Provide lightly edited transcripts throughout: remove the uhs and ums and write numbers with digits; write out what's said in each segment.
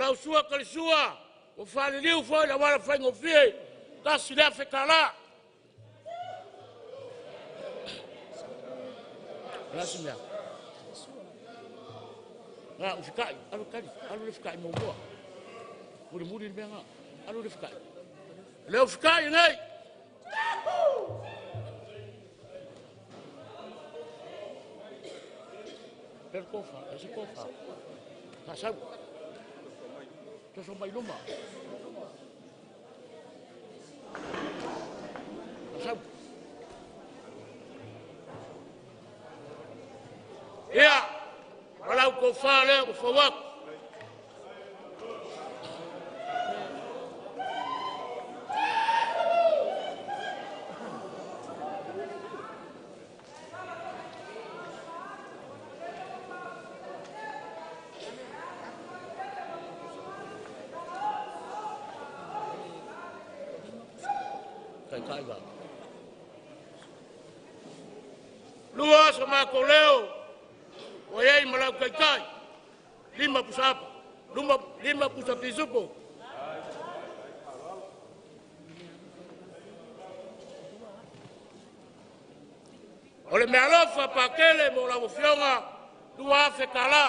Lau sua kali sua, o fale liu foi na wala fai ngofie, kasi le fekala. Lasimia. Nga ufikai, alu le fikai mo. Muri le benga, alu le fikai. Le fikai ngai. Per kofa, esse kofa. Kasau. Kasau mai luma. Kasau. ko fa le ko fa wa kai ga lua sama ko leo o yai malau kai kai lima pusapa lima pusapi supo ole me alofa pakele mo la fionga dua fe kala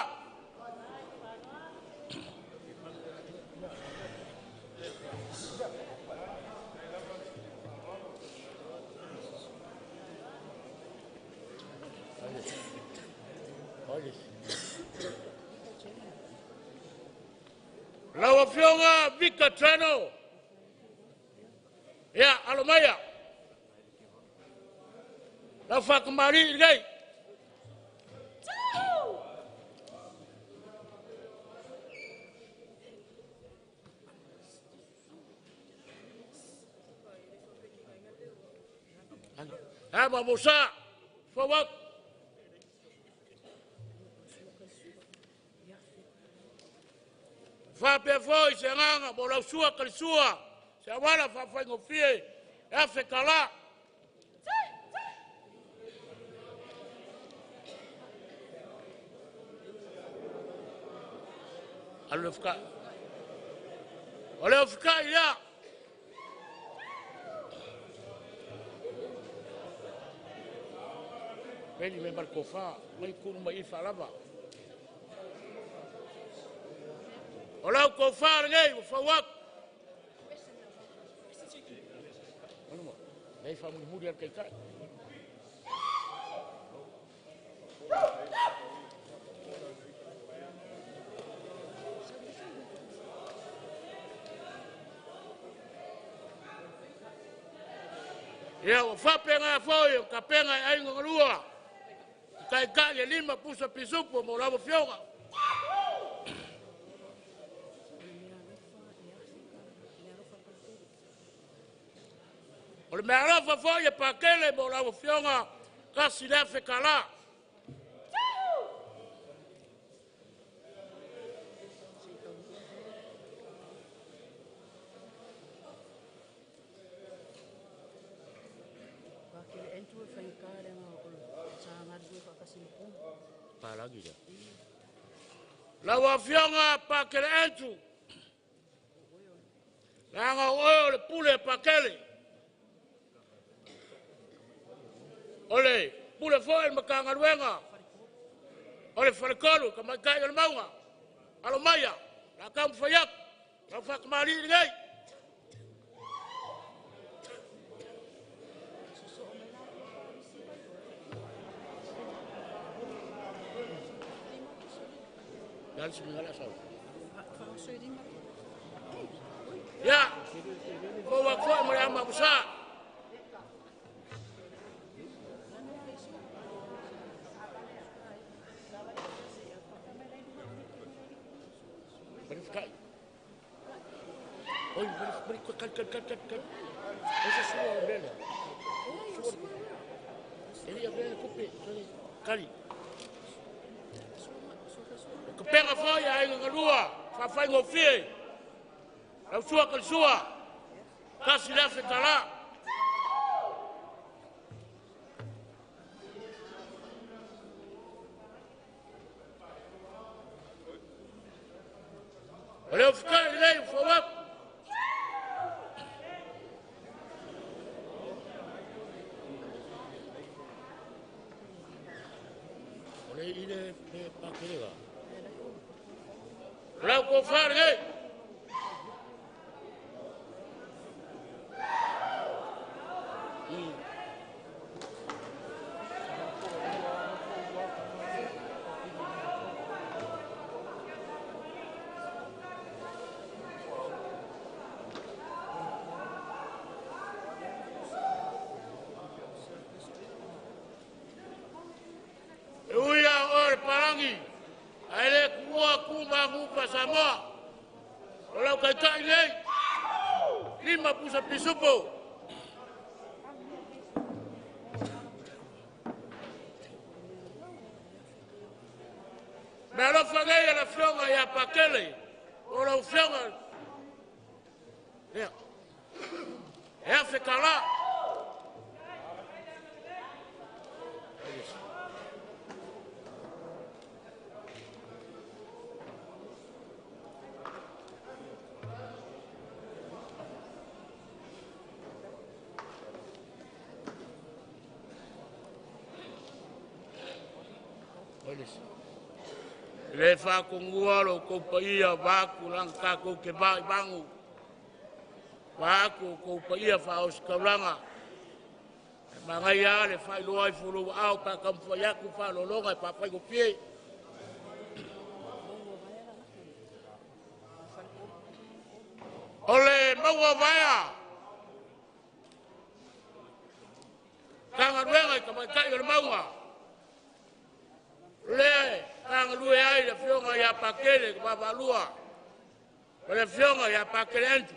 la fionga vika treno ya alomaya la fa kembali gai ama musa forward fa pe foi senanga bola sua kalsua se wala fa fa ngofie e fe kala alofka olofka ya Peli me barco fa mai kuru mai fa lava ola ko fa ngai fa wak ono dai fa mu muri kai kai ya fa penga foi ka penga ai ngolua kai kai lima pusa pisupo mo la fioga ole me alofa foi pakele mo la fioga kasi la fe kala lagi ya. La fionga pakele entu. Langa ole pule pakele. Ole pule foi makanga ruenga. Ole farikolo kama kai ole maunga. Alo maya. La kam fayak. La fak mali ngai. Dan semingala saw. Ya. Bawa ko mo yang mabusa. Berfikir. Oh, berikut kan. Esa semua bela. Ini ya bela kopi. Kali. Kepenga foi ai ngalua fa fa ngofie la sua kalsua kasi la fetala ole ofika ile fowa ole ile pa kelega la ko farge Uya or parangi. Aile sa pisupo. Melo fangai la fionga ya pakele. Ora fionga. Ya. Ya fekala. Le fa kongua lo ko paia vaku langka ko ke vai bangu vaku ko paia fa os kalanga mangai ya le fa lo ai fulu au pa kam fa ya ku fa lo longa pa pa ko pie ole mawa vaya kanga wenga kama kai le mawa le ang lui ai le fionga ya pakele ka balua le fionga ya pakele antu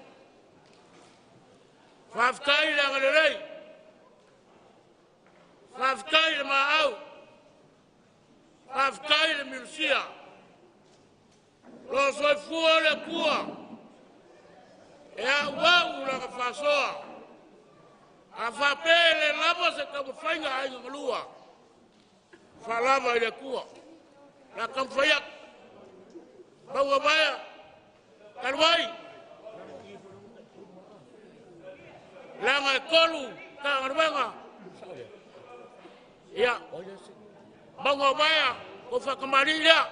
fafkai la ngalei fafkai le maau fafkai le milsia lo soi fua le kua ya wau la ka fasoa a fa pele lava se ka fainga ai ngalua fa lava le kua la kamfayak bawa baya kalwai la ngakolu ka ngarwenga ya bawa baya ko fa kamari ya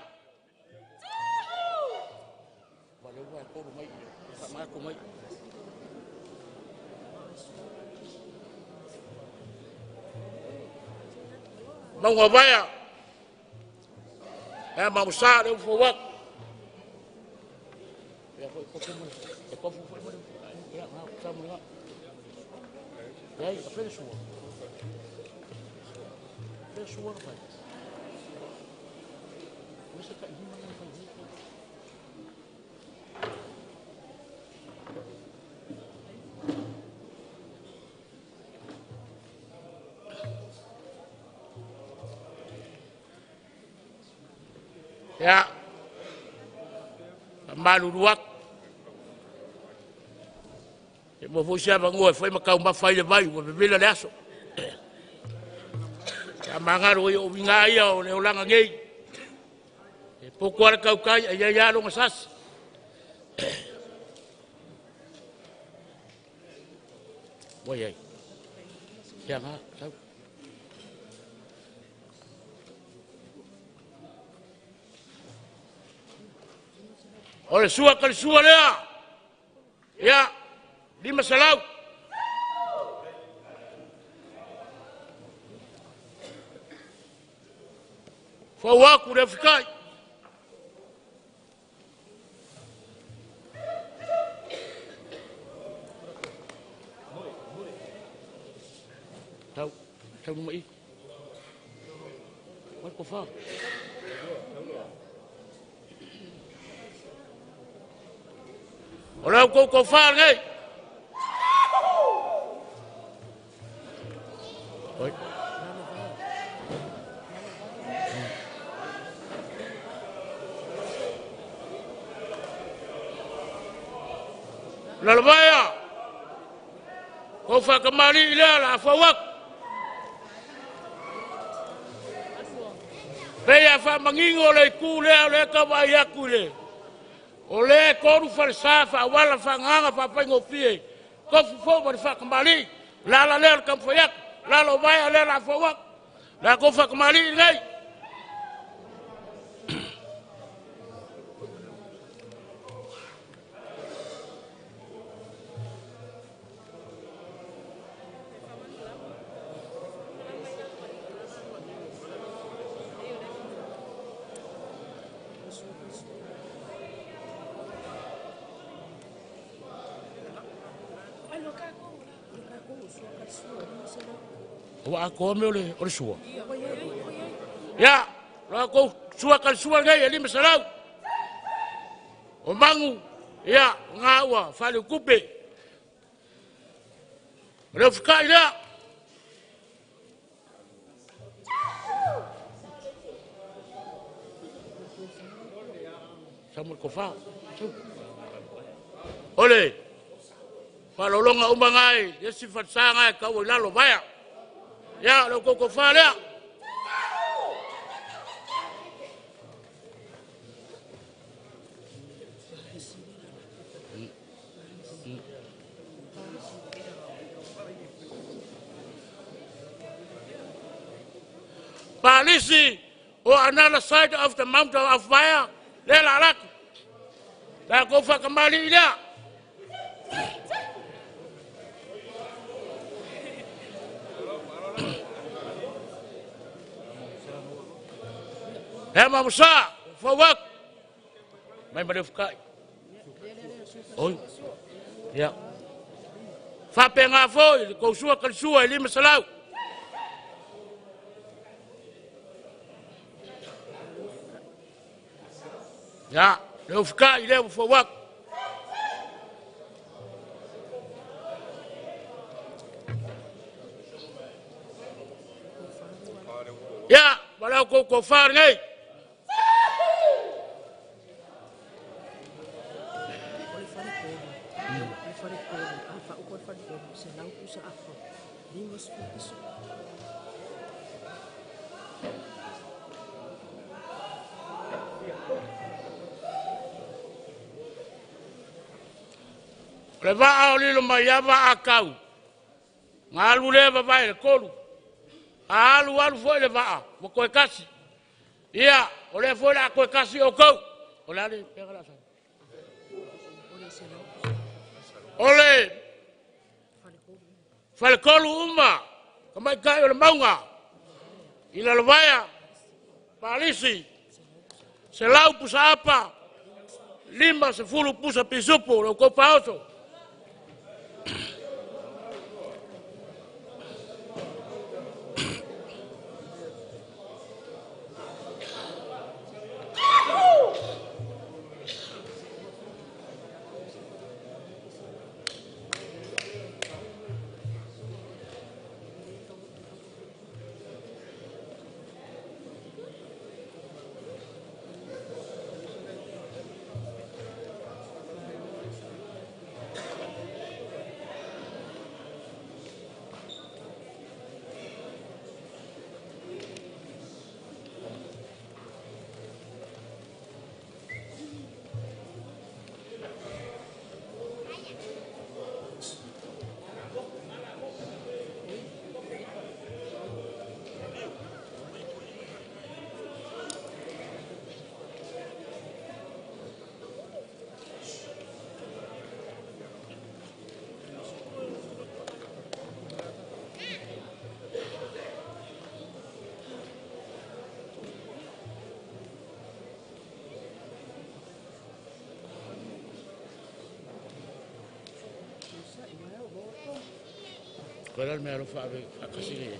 bawa baya mau sa để phù hợp. Đấy, ở phía xuống. Phía xuống phải. Nó sẽ cạnh như thế này. Ya, malu luak. Mo fusia bangoi foi makau mafai le vai, mo bebila le aso. Ya mangaro yo winga ia o le olanga ngei. E poko ar kau kai ia ia lo ngasas. Wai ai. Ya nga, tau. Oleh suak kali suak dia, ya di masalah. Fawaku refikai. Tahu mai. Wat kofar. Olha o cofar, hein? Oi. Lalu baya, kofar kembali lah, fawak. Baya fa mangingo le kule le kabaya kule. Oleh koru falsafa wala fanganga papa ngopie ko fufo ba fa kembali la le kam foyak la lo baya le la fawak la ko fa kembali ngai wa ko me ole suwa ya la ko suwa kal suwa ngai ali masalau o mangu ya ngawa fale kupe Le fikai lea. Samuel Kofa. Ole. Palolonga umangai, yesi fatsanga ka wilalo baya. Ya lo Kofa lea. Palisi on another side of the mountain of fire. Lela lak. La Kofa kembali dia. Hema Musa for work. May madifukai. Oi. Ya. Fa penga foi ko sua kalsua ili masalau. Ya, le fikai le for work. Ya, walau ko far ngai. Le va o lilo mai ava akau. Ngalu le va vai le kolu. Alu alu foi le va. Mo koe kasi. Ia, o le foi la koe kasi o kou. O le ali pega la sa. Ole. Fale kolu uma. Kamai kai o le maunga. Ila le vaya. Palisi. Se lau pusa apa. Lima se fulu pusa pisupu. Lo ko paoso. Quella me lo fa così.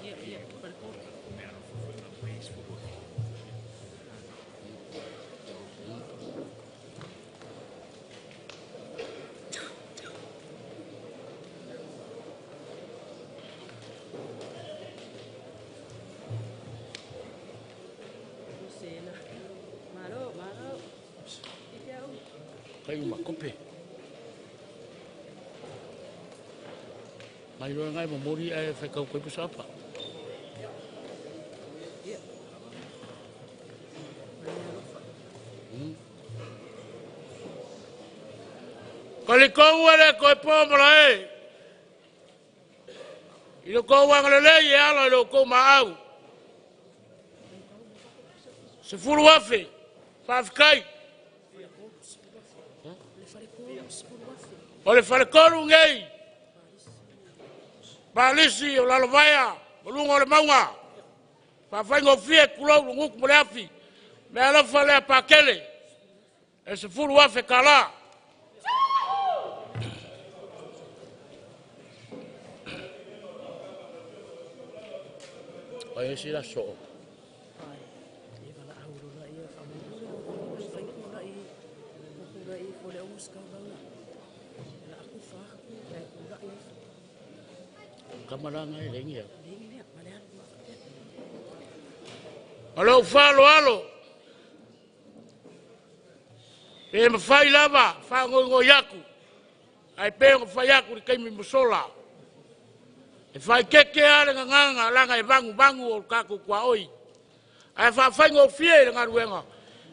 Kai uma kope. Mai roa ngai mo mori e fai kau koe pusa apa. Kali kau ele koe pomora e. Ilo kau wangale le e ala ilo kau maau. Se furu wafe. Fafikai. O le fare kolu ngai. Palisi o lalo vaya, o lungo o le maunga. Whawhaingo fie kulau lunguku mo le afi. Me alofa lea pakele. E se furu wafe kala. O e si la so. kamaranga e lengi. Alo falo alo. E mafai lava, fa ngo yaku. Ai pe ngo fa yaku kai mi musola. E fai keke ale nganga langa e bangu o kaku kwa oi. Ai fa fai ngo fie nga ruenga.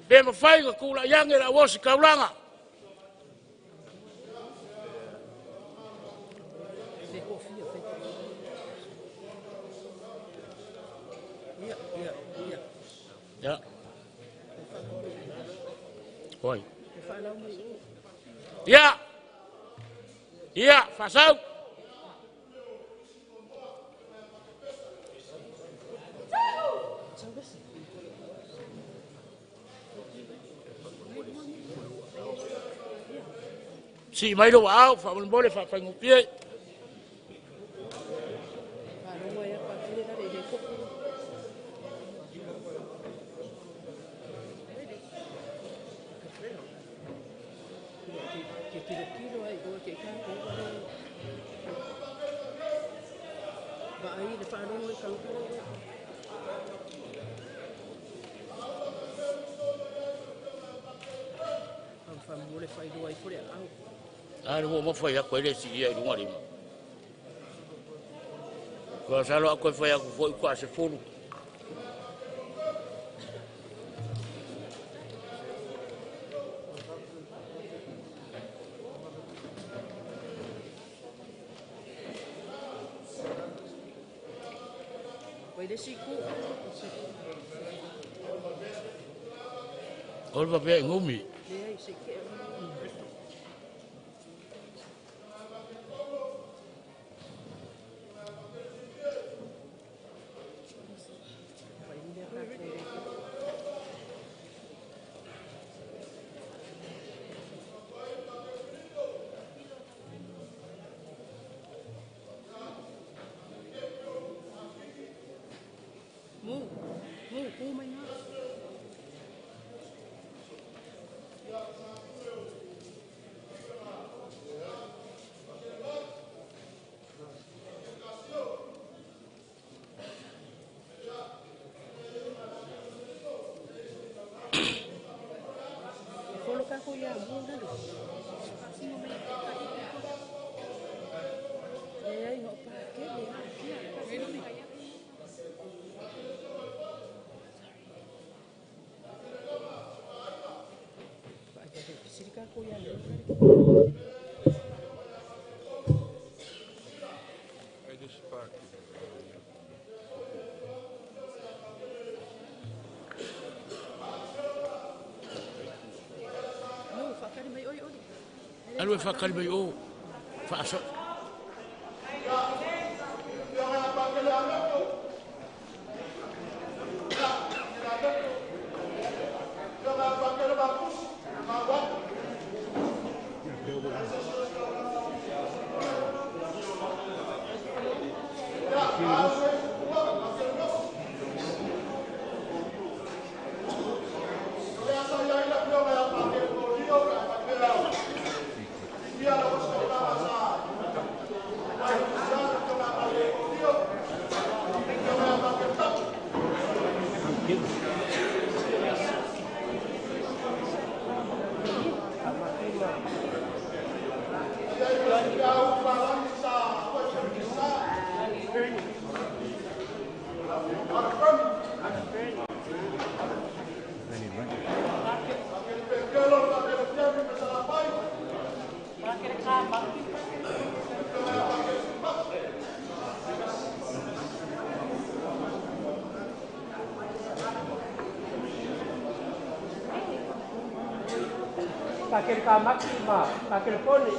Pe mafai ngo kula yange la wosi kaulanga. Ja. Hoi. Ja. Ja, fasau. Si mai do au, fa un bole fa ngupie. Ano mo foi a coisa se ia no ali. Ko salo a ko foi a foi quase fulo. Vai desse cu. Olha bem ngumi. É isso aqui. Alwe fa kalbe o fa so Pakai kamar cuma, pakai poni.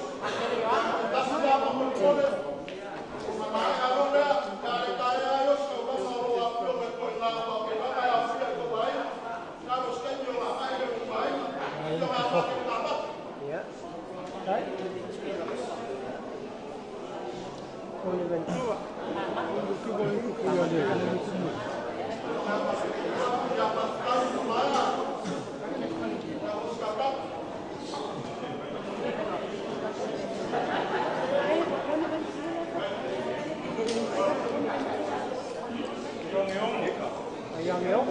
Ya, right? Poni bentuk. ngeo.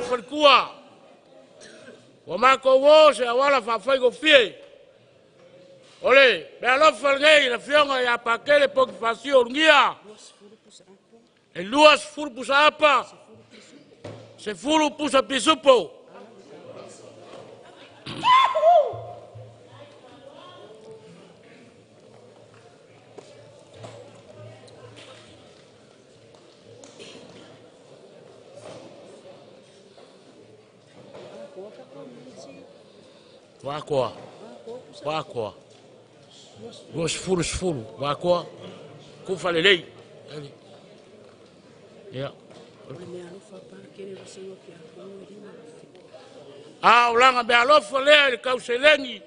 Falkua. Wa mako wo se awala fa fai go fie. Ole, be alo falgei la fionga ya pakele pok fasio ngia. E luas furu pusa apa. Se furu pusa pisupo. Wakoa. Wakoa. Duas furu. Wakoa. Kufa lelei. Ya. Ah, ulanga be alofa le kauselengi.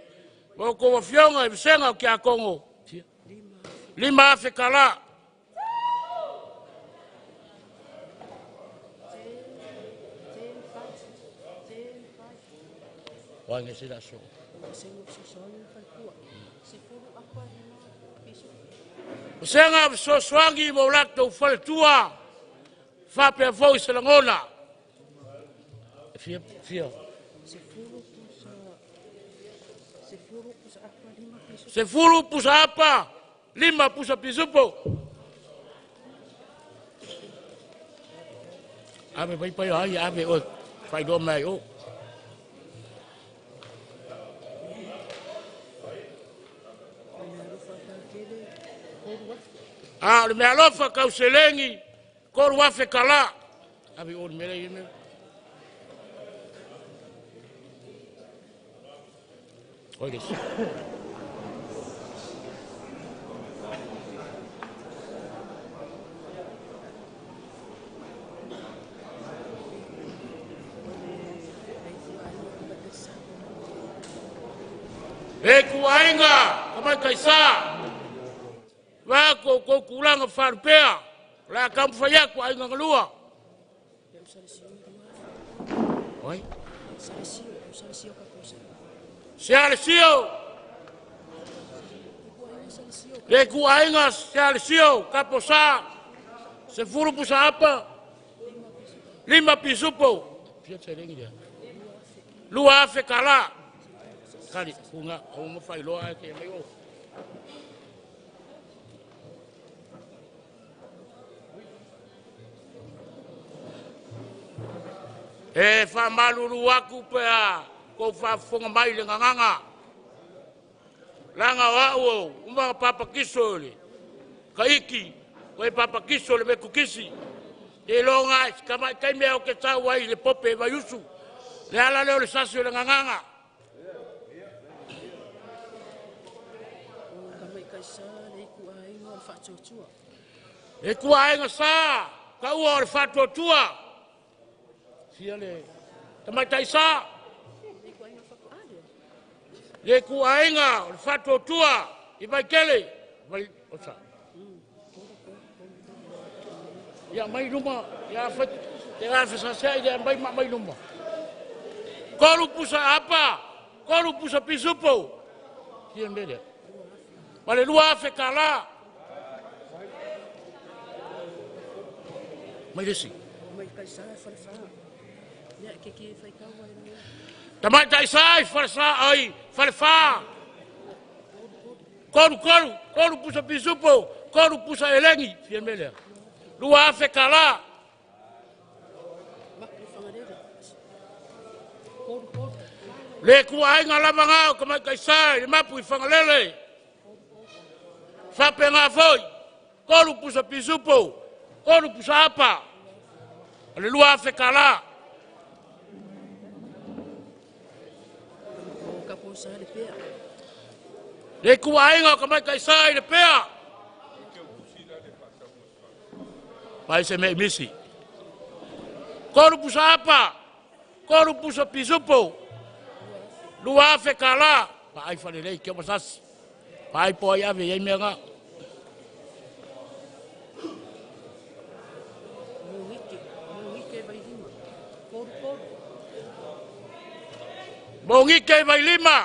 Wako wafionga ibisenga kia Kongo. Lima afekala. Wange sila so. Usenga so swangi mo lakto fal tua. Fa pe vo selangona. Fia. Se furu pusa apa? Lima pusa pisupo. Abe pai pai ai abe o fai do mai o. Ah, le mealofa kauselengi, kor wafe kala. Abi on mele yeme. Oye. Kuainga, kama kaisa. Wako ko kulanga farpea. La kamfaya ko ainga ngalua. Oi. Sio. Le kuainga sio kaposa. Se furu pusa apa? Lima pisupo. Piace lengi. Lua afe kala. Kali kunga o mo fai loa ke mai o. E fa malulu aku pea ko fa fonga mai le nganga. Langa wao umba papa kisole. Kaiki ko papa kisole be kukisi. E longa kama kai me o ke ta wai le pope va yusu. Le ala le sasio le nganga. E kuainga sa ka ua fato tua. Siale. Tamatai sa. Le kuainga fato tua. Ibai kele. Vai osa. Ya mai rumah, ya fat. Ya fasa saya dia mai rumah. Koru pusa apa? Koru pusa pisupo. Sian beda. Wale dua fekala. Mai desi. Mai kaisa farfa. Ya kiki fai kawa. Tamatai sai farsa ai farfa. Koru pusa pisupo, koru pusa elengi, sian beda. Dua fekala. Le kuainga lamanga ko mai kaisa, le mapu ifangalele. Fape nga foi. Koru pusa pisupo. Koru pusa apa? Aleluia fekala. Le kuainga ko mai kaisa le pea. Pai se me misi. Koru pusa apa? koru pusa pisupo. Lua fe kala. Pa ai fale lei ke masas. Pa ai po ia ve ia menga. Bongi ke vai lima.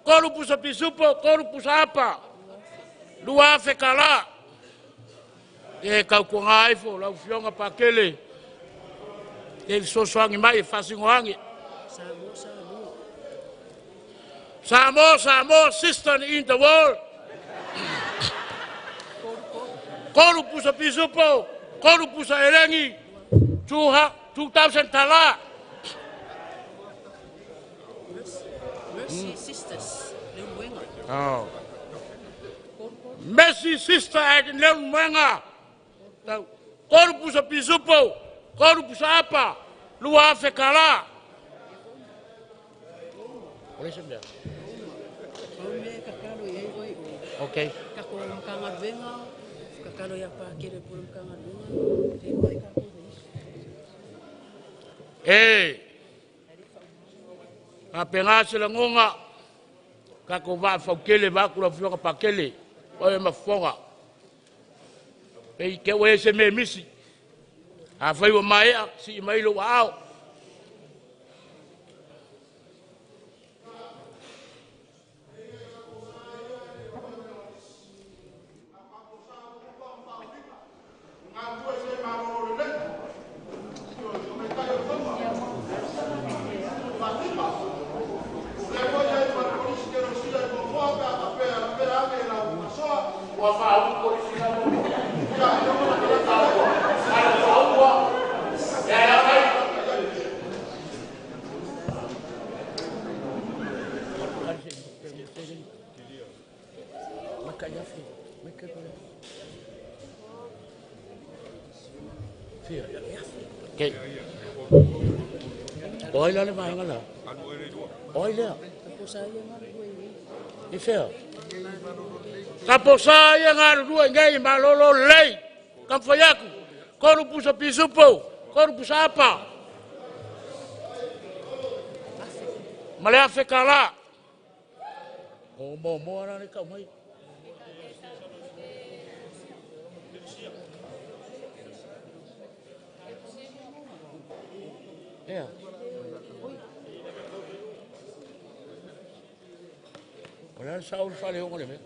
Koru pusa pisupo, koru pusa apa. Lua fe kala. E kau ko ngai fo la fionga pa kele. E so soangi mai fasingoangi. Samo sister in the world. Koru pusa pisupo, koru pusa elengi. 2000 tala. Mercy Sisters, Lemuenga. Oh. Mercy sister at Lemuenga. Koru pusa pisupo, koru pusa apa. Lua fe kala. Boleh sebentar. Okay. Kako mkanga venga, kakalo ya pa kere pula mkanga venga. Apenga sila ngonga. Kako va faukele va kula fioka pakele. Oye mafonga. Ke we se me misi. Afai wa mai si mai lo wao. Okay. Oi lá vai lá. Oi lá. E feo. Kaposa yang ngaru dua ngai malolo lei. Kamfayaku. Koru pusa pisupo. Koru pusa apa? Malaya fekala. Oh mo ana ni kau mai. Yeah. Olha só o falei com ele.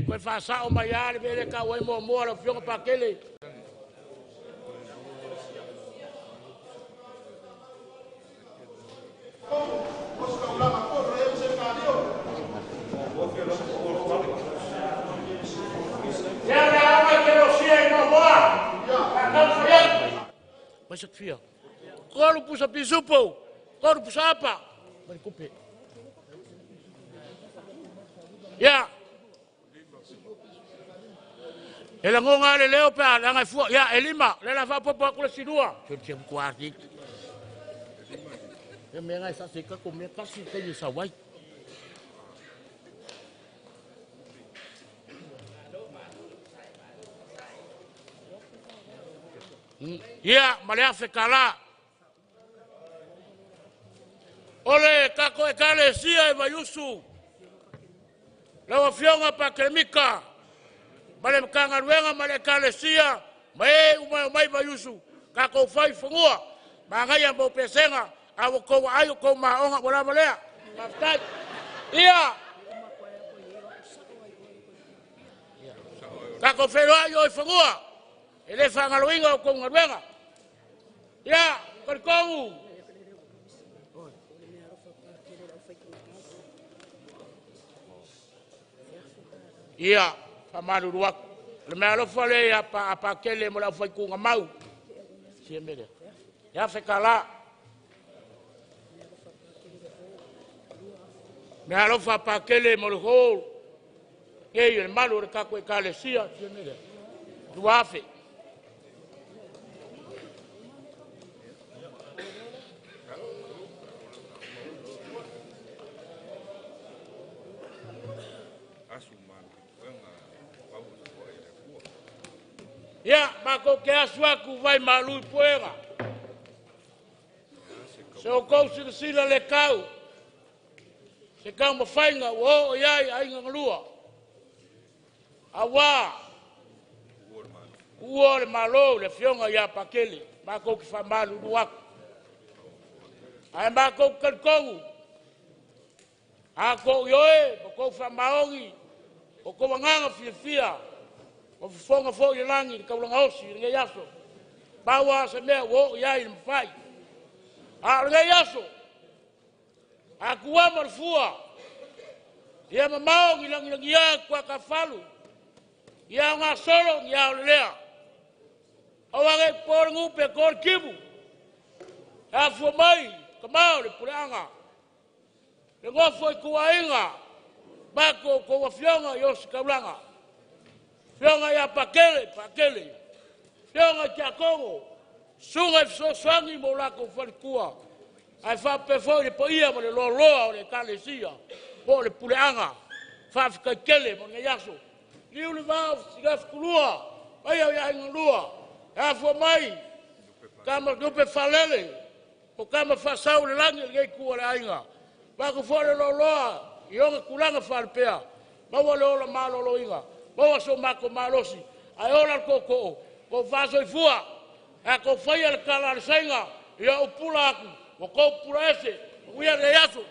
Quando faz o maior, ele caiu em momora, fica para aquele. Mas eu fio. Quando puxa pisupo, quando puxa apa, vai copiar. Ya. Ela ngonga le leo pa la ngai fu ya elima le la fa popo kula sidua. Cem kuarti. Ya me ngai sa sika ko me kasi te ni sawai. Ya, malea fekala. Ole kako ekale sia e vayusu. Lawa fionga pa kemika. Male mkanga ruenga male kale sia. Mae umai vayusu. Kako fai fungua. Mangai yang bau pesenga. Awo ko ayo ko maonga bola malea. Maftai. Iya. Kako fero ayo fungua. Ele fanga luinga ko ngaruenga. Ya, perkongu. Iya, pamalu ruak. Le malo fale apa kele mo la foi ku ngamau. Siembe. Ya fekala. Me alo fa pa kele mo ho. El malo de kako kale sia, siembe. Duafe. Ia, mako ke asu aku vai malui poega. Se o kou sila le kau. Se kau mawhainga o iai ainga ngalua. Awa. Ua le malo le fionga ia pakele. Mako ki whamalu nuaku. Ai mako kalkongu. Ako yoe, mako whamaongi. O ko wanganga fia. O fonga fo i langi, ka ulanga osi, ringa yaso. Bawa sa mea, wo iai ni mwhai. A ringa yaso. A kuwa marfua. Ia mamao ngi langi ia kwa ka falu. Ia ngā solo ngi au lea. O wage por ngupe kor kibu. A fua mai, kamao le pureanga. Le ngofo i kuwa inga. Bako ko wafionga yosi kaulanga. Fionga ya pakele. Fionga kia kongo. Sunga i fiso swangi mo lako whalikua. Ai whapefo le po ia mo le loa o le kalesia. Po le puleanga. Whafika kele mo le yaso. Liu le vau sigaf kulua. Ai au ya inga lua. E fua mai. Kama nupe falele. Po kama whasau le langi le gei kua le ainga. Bako fo le loa. Ionga kulanga whalpea. Maua le ola malolo inga. Maua so mako malosi. Ai ola koko. Ko vaso i fua. E ko whaia le kala le sainga. Ia upula aku. Mo ko upula ese. Uia le yaso.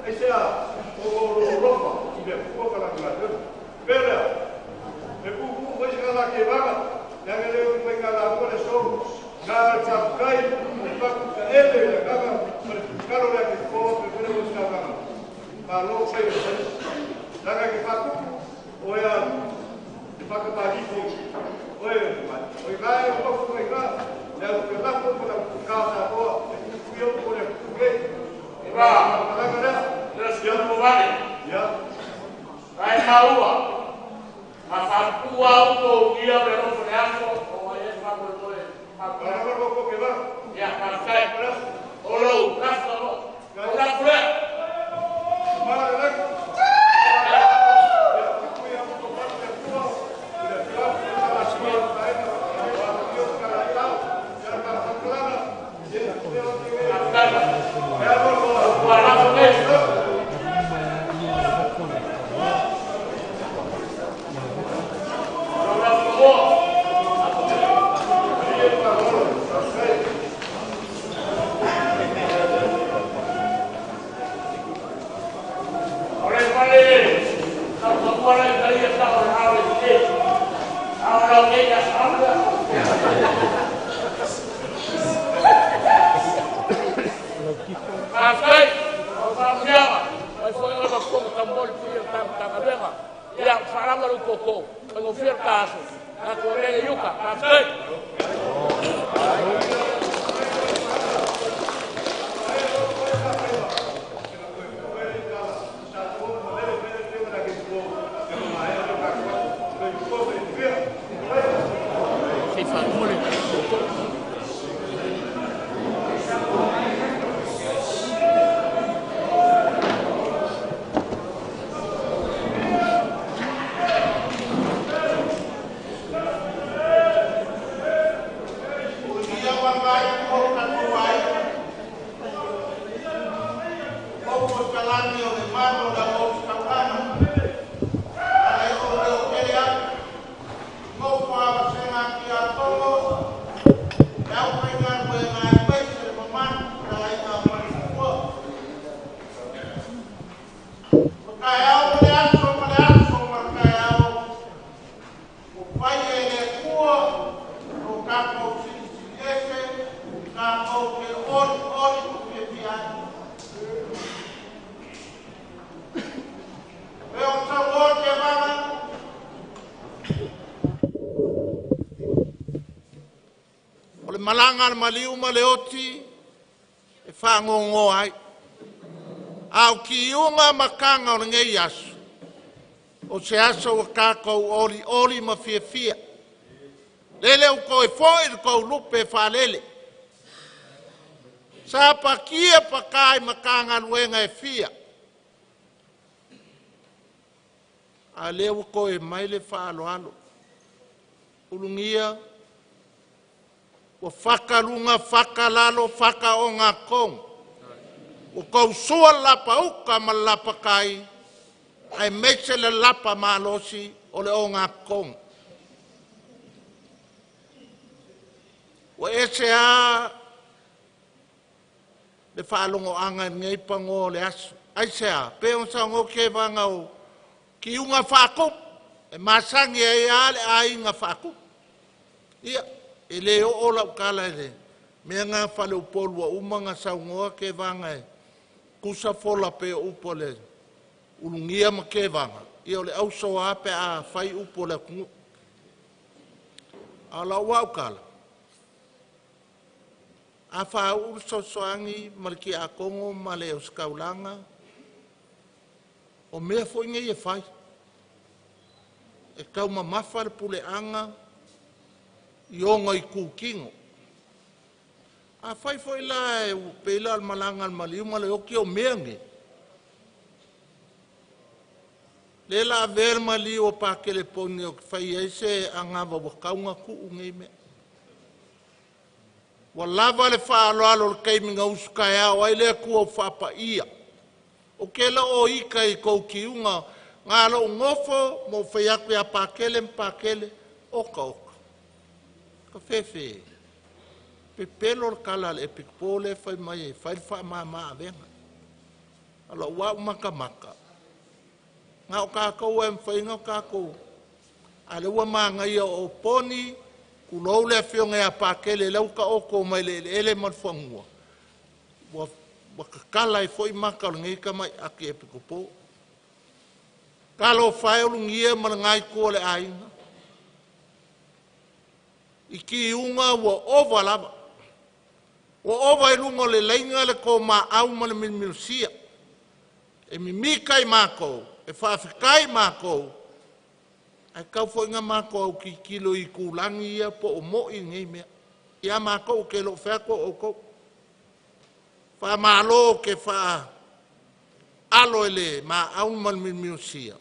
Ese a o ropa y de fuego para la Nanga leo ko ka la ko le so. Nga sa kai, pa ka ele le ka ka lo le ke ko pe le mo sa ka. Pa lo sai le. Nanga ke pa ku o ya pa ka pa di ko. O ya pa. O ga e ko ko ga. Ya ko la ko ko ka ta ko. Ku yo ko le ku ke. Eba, let's go to Valley. Ya. Ai maua. Mafakua uko ugia bero yako o yesu mambo toe. Para ko ke ba. Ya, kai. Olo, kasto. Ora kule. Mara la. Malanga maliu maleoti e whangongo ai. Au ki unga makanga o ngei asu. O se aso o kākou oli ma fia fia. Lele u koe foi ko lupe whalele. Sa pa kia pa kai makanga luenga e fia. A leo koe maile whaalo alo. Ulungia o whakarunga, whakalalo, whakaonga kong. O kau sua lapa uka ma lapa kai, ai meise le lapa malosi o le onga kong. O ese a le whaalongo anga ngei pango le asu. Ai se a, pe on sa ngo ke vanga o ki unga whakup, e masangi ai ale ai inga whakup. Ia. E le o ola ukala ele. Mea ngā whale upolua umanga saungoa ke vanga e. Kusa fola pe upo le. Ulungia ma ke vanga. Ia le au soa ape a whai upo le kungu. Ala ua ukala. A wha urso soangi maliki a kongo ma le o skaulanga. O mea fo inge e whai. E kau ma mawhare pule anga. Ionga i kukingo. A whai foi la e peila al malanga al maliu male o ki o meange. Le la ver maliu o pakele poni o whai eise a ngā wawakaunga ku ungi me. Wa lava le whaalo alo le keiminga usuka ea o aile kua o whapa ia. O ke la o ika i kou kiunga ngā lo ngofo mo whai aku a pakele oka oka. Ka fefe. Pe pelo kala le pikpole fai mai fai fa ma venga. Alo wa maka. Nga o ka ko em fai nga ka ko. Ale wa ma nga o poni kulou le afioga ia pakele lau ka oko mai le ele ma le fangua wa kakala e foi maka o le ngai ka mai aki e pikopo kalo fai o lungia ma le ngai kua le ainga i ki unga wa ova lava wa ova i lunga le leinga le ko ma au ma le milmilusia e mimikai mako e whaafikai mako ai kau fo inga mako au ki kilo i kulangi ia po o mo i ngai mea ia mako ke lo whako o ko wha malo ke wha alo ele ma au ma le milmilusia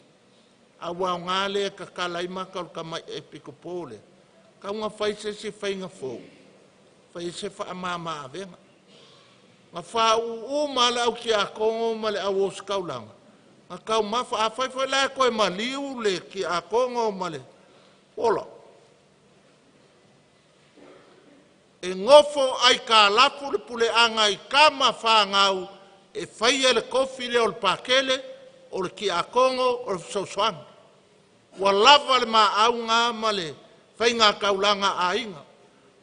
a wau ngale ka kalai maka o ka mai e piko pole ka unga whaise se whainga fōu whaise wha amama avenga nga wha u male au ki a kongo male au o skaulanga nga kau mawha a whai lai koe maliu le ki a kongo male ola e ngofo ai ka lapu le pule anga i kama wha ngau e whaia le kofi le o le pakele o le ki a kongo o le fsoswanga wa lava le ma au ngā male whainga kaulanga a inga.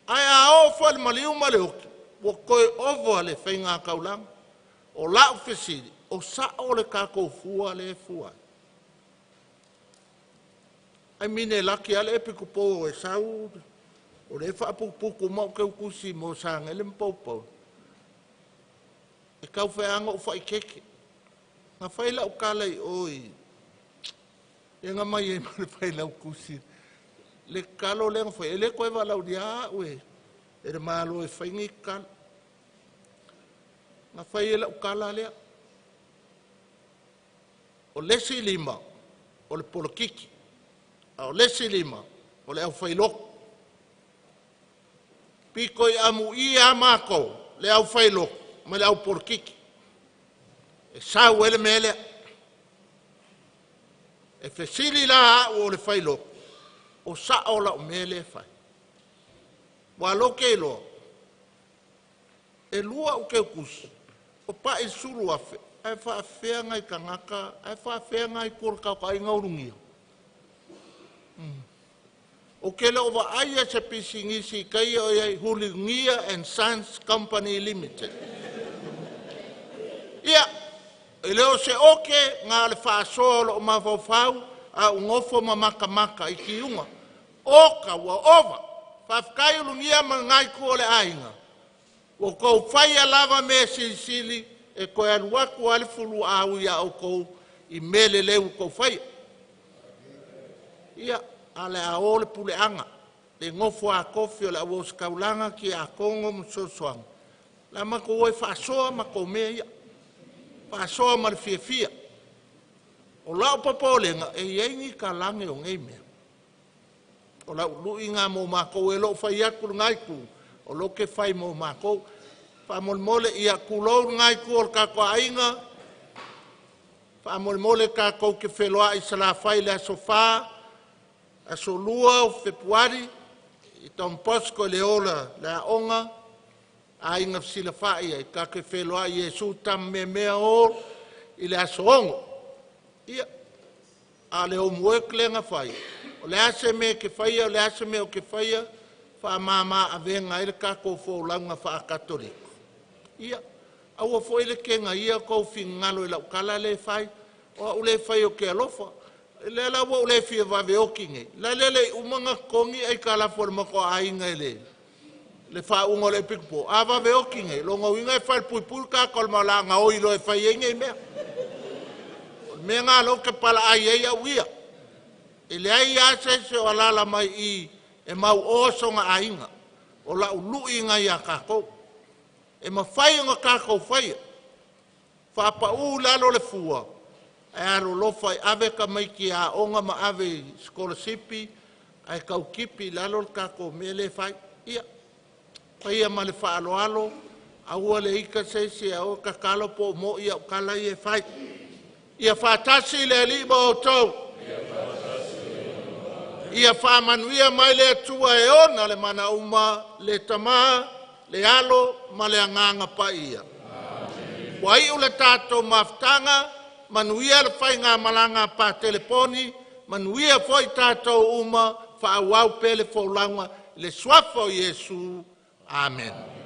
Ai a ofa le maliu male oki, wa koe ovo le whainga kaulanga. O lau whesiri, o sa o le kako fua le fua. Ai mine laki ale epiku po e sau, o le whaapupuku mau keu kusi mo sanga ele mpopau. E kau whaanga o whai keke. Nga whaila o kalai oi. E nga mai e mare whaila o kusi. Le kalo le ngafai, ele koe walau dia ue, e re malo e whaingi kala. Nga whai e lau kala lea. O lesi lima, o le polokiki, o lesi lima, o le au whailoko. Piko i amu i a mako, le au whailoko, ma le au polokiki. E sau ele me lea. E whesili la o le whailoko. O sa ola o mele fai. Wa loke e loa. E lua o ke kusi. O pa e suru afe. Ai wha afea ngai kangaka. Ai wha afea ngai kura ka ai ngaurungia. O ke leo wa aia se pisi ngisi kai o iai Hulingia and Sons Company Limited. Ia. E leo se oke ngā le wha asoa o mawhau a ngofo mamaka maka i ki unga. Oka wa ova. Whafkai ulungia ma ngai kua le ainga. O kou whaia lava me silisili e koe aluaku alifulu au ia o kou i mele leu kou whaia. Ia ale a ole pule anga. Le ngofo a kofi o le awos kaulanga ki a kongo msosoanga. La mako oi whaasoa ma kou mea ia. Whaasoa ma le fia fia. O lau papolenga e iengi ka lange o ngei mea. O lau lui ngā mō mākou e lo whai akuru ngaiku. O lo ke whai mō mākou. Wha mole ia kulou ngaiku o kako ainga. Wha mole kako ke wheloa i sala whai le aso whā. Aso lua o Februari. I taun posko le ola le a onga. A inga sila whai ai ka ke wheloa i Jesu tam me mea o. I le aso ongo. Ia, a le o muek le nga whai. O le ase me ke whaia, o le ase me o ke whaia, wha mama a venga ele kako fō launga wha katoliko. Ia, au a fo ele kenga ia kou fingalo e lau kala le whai, o ule whai o ke alofa. Le la wa ule fia vave o kinge. La le umanga kongi ai kala fo le mako a inga ele. Le wha ungo le pikpo. A vave o kinge, longo inga e whai pui pui ka kolma la nga oi lo e whai inga i mea. Me ngā lo ke pala ai ei au ia. E le ai ase se o alala mai i e mau osonga a inga. O la ulu inga i a kako. E ma whai inga kako whai. Whapa u lalo le fua. E aro lo whai ave ka mai ki a onga ma ave skolasipi. Ai kau kipi lalo le kako me le whai. Ia. Whai a ma le wha alo alo. Aua le ika se se a o kakalo po mo ia o kala i e whai. Ia whātasi le liba o tau. Ia whāmanuia mai le atua e ona le mana uma, le tama, le alo, ma le anganga pa ia. Wa iu le tātou maftanga, manuia le whai ngā malanga pa teleponi, manuia foi tātou uma, whaawau pele fōlaunga, le suafa o Iesu. Amen.